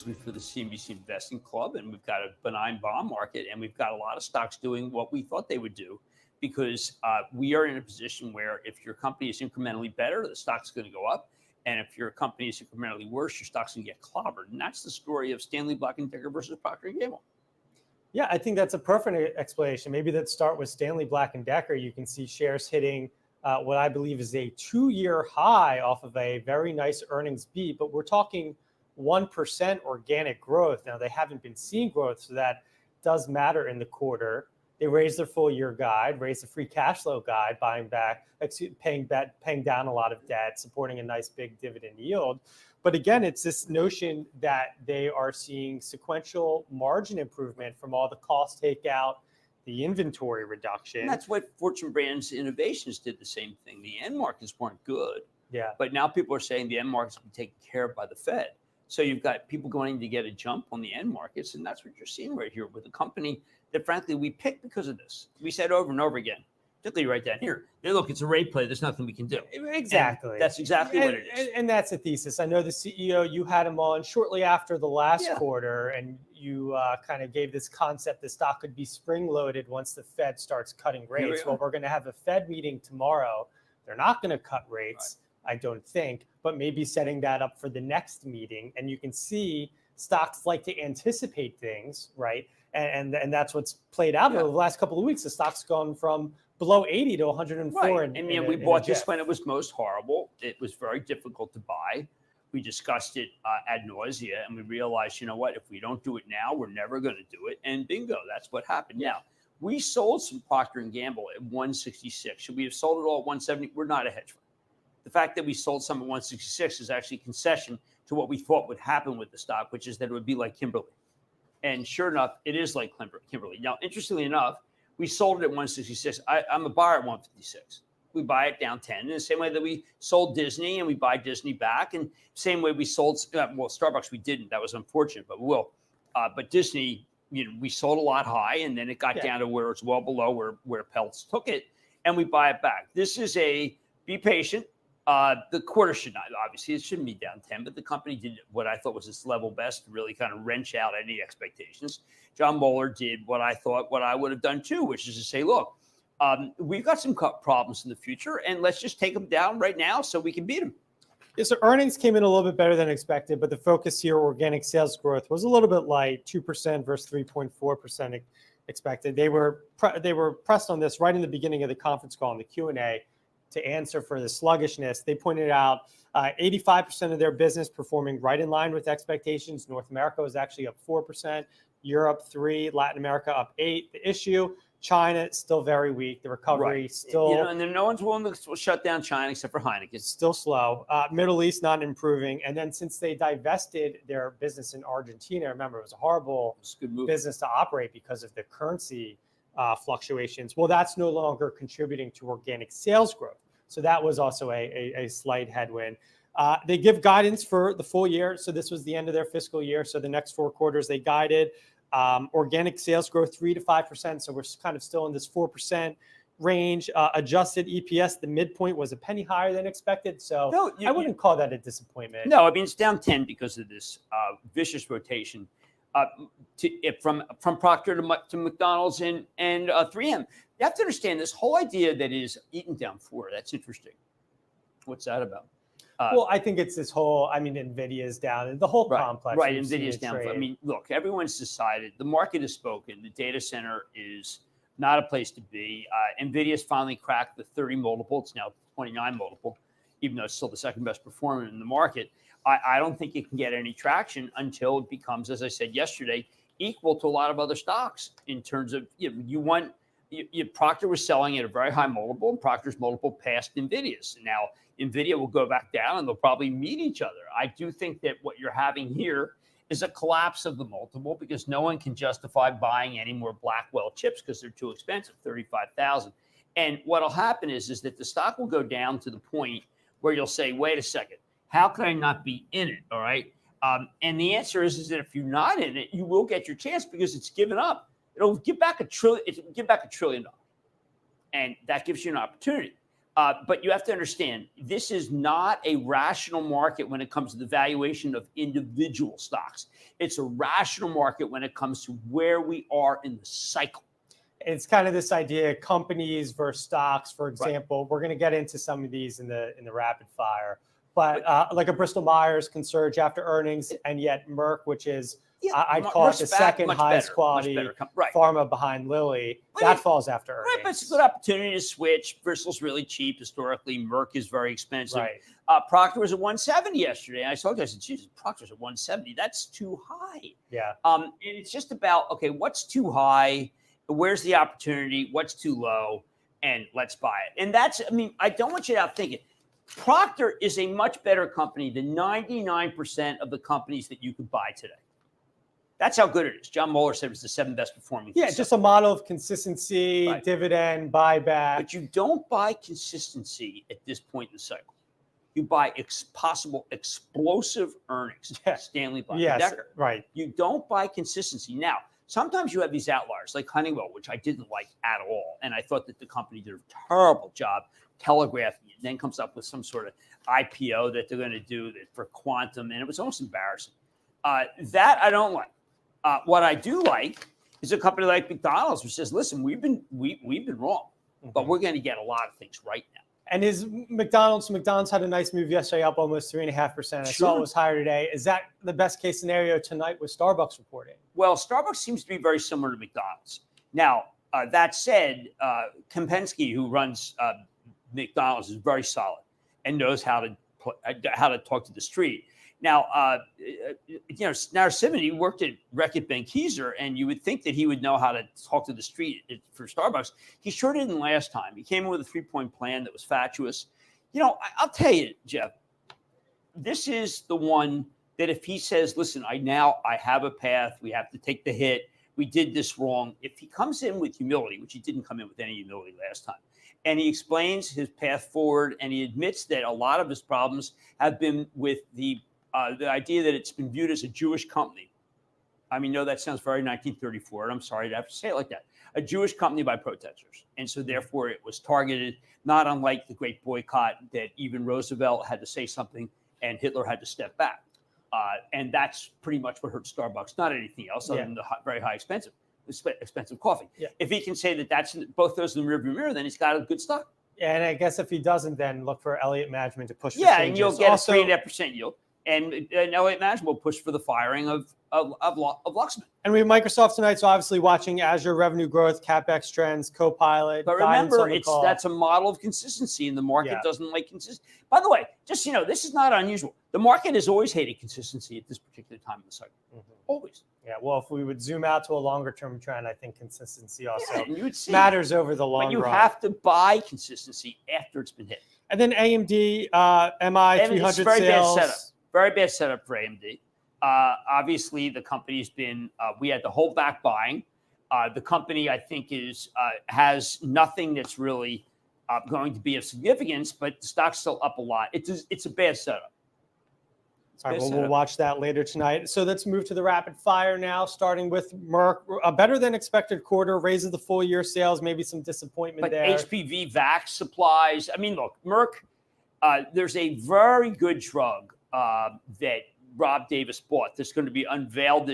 for the CNBC Investment Club, and we've got a benign bond market, and we've got a lot of stocks doing what we thought they would do, because we are in a position where if your company is incrementally better, the stock's going to go up, and if your company is incrementally worse, your stock's going to get clobbered. And that's the story of Stanley Black & Decker versus Procter and Gamble. Yeah, I think that's a perfect explanation. Maybe let's start with Stanley Black & Decker. You can see shares hitting what I believe is a 2-year high off of a very nice earnings beat, but we're talking 1% organic growth. Now, they haven't been seeing growth, so that does matter in the quarter. They raised their full year guide, raised the free cash flow guide, paying down a lot of debt, supporting a nice big dividend yield. But again, it's this notion that they are seeing sequential margin improvement from all the cost takeout, the inventory reduction. And that's what Fortune Brands Innovations did the same thing. The end markets weren't good. Yeah. But now people are saying the end markets will be taken care of by the Fed. So you've got people going to get a jump on the end markets, and that's what you're seeing right here with a company that, frankly, we picked because of this. We said over and over again, particularly right down here, hey, look, it's a rate play. There's nothing we can do. Exactly. And that's exactly what it is. And that's a thesis. I know the CEO, you had him on shortly after the last quarter, and you kind of gave this concept the stock could be spring-loaded once the Fed starts cutting rates. Well, we're going to have a Fed meeting tomorrow. They're not going to cut rates. Right. I don't think, but maybe setting that up for the next meeting. And you can see stocks like to anticipate things, right? And that's what's played out over the last couple of weeks. The stock's gone from below 80 to 104. Right. We bought this when it was most horrible. It was very difficult to buy. We discussed it ad nausea, and we realized, you know what, if we don't do it now, we're never going to do it. And bingo, that's what happened. Now, we sold some Procter and Gamble at 166. Should we have sold it all at 170? We're not a hedge fund. The fact that we sold some at 166 is actually a concession to what we thought would happen with the stock, which is that it would be like Kimberly. And sure enough, it is like Kimberly. Now, interestingly enough, we sold it at 166. I'm a buyer at 156. We buy it down 10 in the same way that we sold Disney and we buy Disney back. And same way we sold, Starbucks, we didn't. That was unfortunate, but we will. But Disney, we sold a lot high, and then it got down to where it's well below where Peltz took it, and we buy it back. This is be patient. The quarter should not, obviously, it shouldn't be down 10, but the company did what I thought was its level best to really kind of wrench out any expectations. John Moeller did what I would have done too, which is to say, look, we've got some problems in the future, and let's just take them down right now so we can beat them. Yeah, so earnings came in a little bit better than expected, but the focus here, organic sales growth, was a little bit light, 2% versus 3.4% expected. They were pressed on this right in the beginning of the conference call in the Q&A to answer for the sluggishness. They pointed out 85% of their business performing right in line with expectations. North America was actually up 4%, Europe 3%, Latin America up 8%. The issue, China, still very weak. The recovery still... and then no one's willing to shut down China except for Heineken. It's still slow. Middle East not improving. And then since they divested their business in Argentina, remember, it was a horrible business to operate because of the currency fluctuations. Well, that's no longer contributing to organic sales growth. So that was also a slight headwind. They give guidance for the full year. So this was the end of their fiscal year. So the next 4 quarters they guided organic sales growth 3 to 5%. So we're kind of still in this 4% range. Adjusted EPS, the midpoint was a penny higher than expected. So I wouldn't call that a disappointment. No, I mean, it's down 10 because of this vicious rotation. From Procter to McDonald's and 3M. You have to understand this whole idea that is Eaton down 4. That's interesting. What's that about? Well, I think it's this whole, Nvidia is down, and the whole complex. Right, Nvidia is down. I mean, look, everyone's decided. The market has spoken. The data center is not a place to be. Nvidia's finally cracked the 30 multiple. It's now 29 multiple, even though it's still the second best performer in the market. I don't think it can get any traction until it becomes, as I said yesterday, equal to a lot of other stocks in terms of Procter was selling at a very high multiple, and Procter's multiple passed Nvidia's. Now, Nvidia will go back down, and they'll probably meet each other. I do think that what you're having here is a collapse of the multiple because no one can justify buying any more Blackwell chips because they're too expensive, $35,000. And what'll happen is that the stock will go down to the point where you'll say, wait a second, how can I not be in it? All right. And the answer is that if you're not in it, you will get your chance because it's given up. It'll give back $1 trillion. And that gives you an opportunity. But you have to understand, this is not a rational market when it comes to the valuation of individual stocks. It's a rational market when it comes to where we are in the cycle. It's kind of this idea, companies versus stocks, for example. We're going to get into some of these in the rapid fire. But like a Bristol Myers can surge after earnings, and yet Merck, which is, I'd call it the second highest quality pharma behind Lilly, that falls after earnings. Right, but it's a good opportunity to switch. Bristol's really cheap historically. Merck is very expensive. Right. Proctor was at 170 yesterday. I said, Jesus, Proctor's at 170. That's too high. Yeah. And it's just about, okay, what's too high? Where's the opportunity? What's too low? And let's buy it. And that's, I mean, I don't want you to think it. Proctor is a much better company than 99% of the companies that you could buy today. That's how good it is. John Mueller said it was the 7th best performing. Yeah, just a model of consistency, dividend, buyback. But you don't buy consistency at this point in the cycle. You buy possible explosive earnings. Stanley Black & Decker. Right. You don't buy consistency. Now, sometimes you have these outliers like Honeywell, which I didn't like at all. And I thought that the company did a terrible job telegraphing it, and then comes up with some sort of IPO that they're going to do for quantum. And it was almost embarrassing. That I don't like. What I do like is a company like McDonald's, which says, listen, we've been wrong, but we're going to get a lot of things right now. And is McDonald's had a nice move yesterday, up almost 3.5%. I saw it was higher today. Is that the best case scenario tonight with Starbucks reporting? Well, Starbucks seems to be very similar to McDonald's. Now, that said, Kempinski, who runs McDonald's, is very solid and knows how to talk to the street. Now, Narsimony worked at Reckitt Benckiser, and you would think that he would know how to talk to the street for Starbucks. He sure didn't last time. He came in with a 3-point plan that was fatuous. I'll tell you, Jeff, this is the one that if he says, listen, I have a path, we have to take the hit, we did this wrong. If he comes in with humility, which he didn't come in with any humility last time, and he explains his path forward, and he admits that a lot of his problems have been with the idea that it's been viewed as a Jewish company. I mean, no, that sounds very 1934, and I'm sorry to have to say it like that. A Jewish company by protesters. And so therefore it was targeted, not unlike the great boycott that even Roosevelt had to say something and Hitler had to step back. And that's pretty much what hurt Starbucks, not anything else other than the very high expensive coffee. Yeah. If he can say that that's both those in the rearview mirror, then he's got a good stock. And I guess if he doesn't, then look for Elliott Management to push for changes. And you'll get a 3.5% yield. And Elliott Management will push for the firing of Luxman. And we have Microsoft tonight, so obviously watching Azure revenue growth, CapEx trends, Copilot. But remember, that's a model of consistency, and the market doesn't like consistency. By the way, just this is not unusual. The market has always hated consistency at this particular time in the cycle. Always. Yeah, well, if we would zoom out to a longer-term trend, I think consistency also matters over the long run. But you have to buy consistency after it's been hit. And then AMD, MI 300 sales. Very bad setup for AMD. Obviously, the company's been, we had to hold back buying. The company, I think, has nothing that's really going to be of significance, but the stock's still up a lot. It's a bad setup. All right, well, we'll watch that later tonight. So let's move to the rapid fire now, starting with Merck. A better than expected quarter, raises the full year sales, maybe some disappointment there. But HPV vax supplies. I mean, look, Merck, there's a very good drug that Rob Davis bought that's going to be unveiled this